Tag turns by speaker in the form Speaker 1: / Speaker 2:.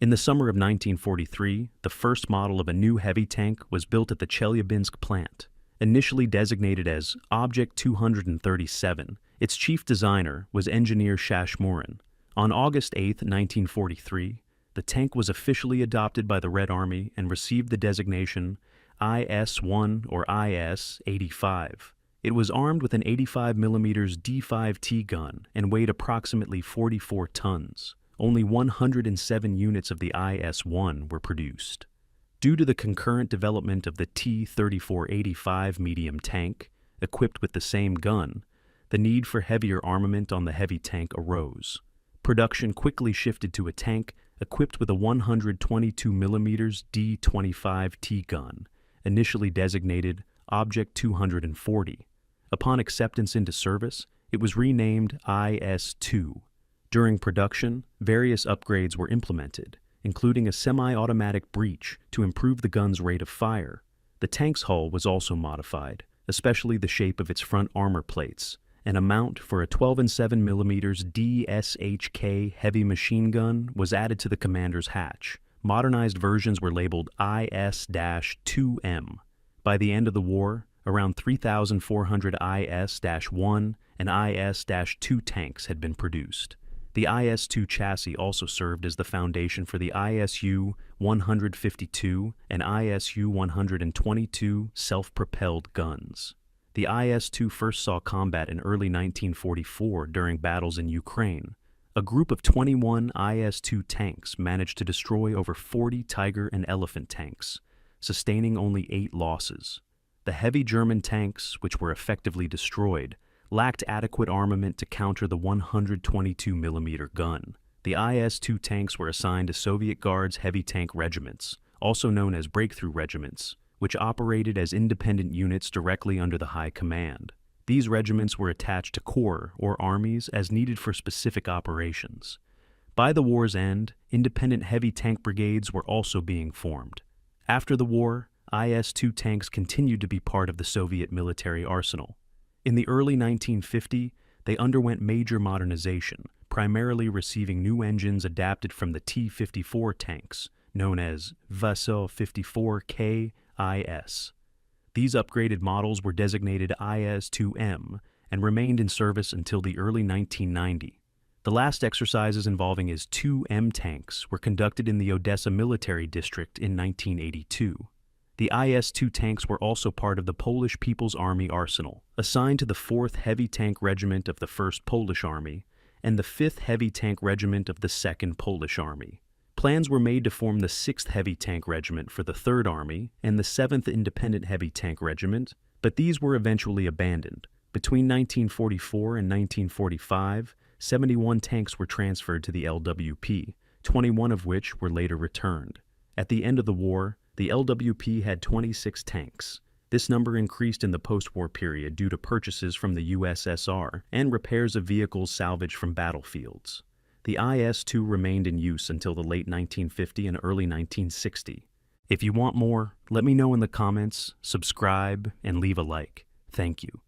Speaker 1: In the summer of 1943, the first model of a new heavy tank was built at the Chelyabinsk plant. Initially designated as Object 237, its chief designer was engineer Shashmurin. On August 8, 1943, the tank was officially adopted by the Red Army and received the designation IS-1 or IS-85. It was armed with an 85mm D5T gun and weighed approximately 44 tons. Only 107 units of the IS-1 were produced. Due to the concurrent development of the T-3485 medium tank, equipped with the same gun, the need for heavier armament on the heavy tank arose. Production quickly shifted to a tank equipped with a 122mm D25T gun, initially designated Object 240. Upon acceptance into service, it was renamed IS-2. During production, various upgrades were implemented, including a semi-automatic breech to improve the gun's rate of fire. The tank's hull was also modified, especially the shape of its front armor plates. An amount for a 12.7mm DShK heavy machine gun was added to the commander's hatch. Modernized versions were labeled IS-2M. By the end of the war, around 3,400 IS-1 and IS-2 tanks had been produced. The IS-2 chassis also served as the foundation for the ISU-152 and ISU-122 self-propelled guns. The IS-2 first saw combat in early 1944 during battles in Ukraine. A group of 21 IS-2 tanks managed to destroy over 40 Tiger and Elephant tanks, sustaining only 8 losses. The heavy German tanks, which were effectively destroyed, lacked adequate armament to counter the 122mm gun. The IS-2 tanks were assigned to Soviet Guards heavy tank regiments, also known as breakthrough regiments, which operated as independent units directly under the High Command. These regiments were attached to corps or armies as needed for specific operations. By the war's end, independent heavy tank brigades were also being formed. After the war, IS-2 tanks continued to be part of the Soviet military arsenal. In the early 1950s, they underwent major modernization, primarily receiving new engines adapted from the T-54 tanks, known as WWII. These upgraded models were designated IS-2M and remained in service until the early 1990s. The last exercises involving his 2M tanks were conducted in the Odessa military district in 1982. The IS-2 tanks were also part of the Polish People's Army arsenal, assigned to the 4th Heavy Tank Regiment of the 1st Polish Army and the 5th Heavy Tank Regiment of the 2nd Polish Army. Plans were made to form the 6th Heavy Tank Regiment for the 3rd Army and the 7th Independent Heavy Tank Regiment, but these were eventually abandoned. Between 1944 and 1945, 71 tanks were transferred to the LWP, 21 of which were later returned. At the end of the war, the LWP had 26 tanks. This number increased in the post-war period due to purchases from the USSR and repairs of vehicles salvaged from battlefields. The IS-2 remained in use until the late 1950s and early 1960s. If you want more, let me know in the comments, subscribe, and leave a like. Thank you.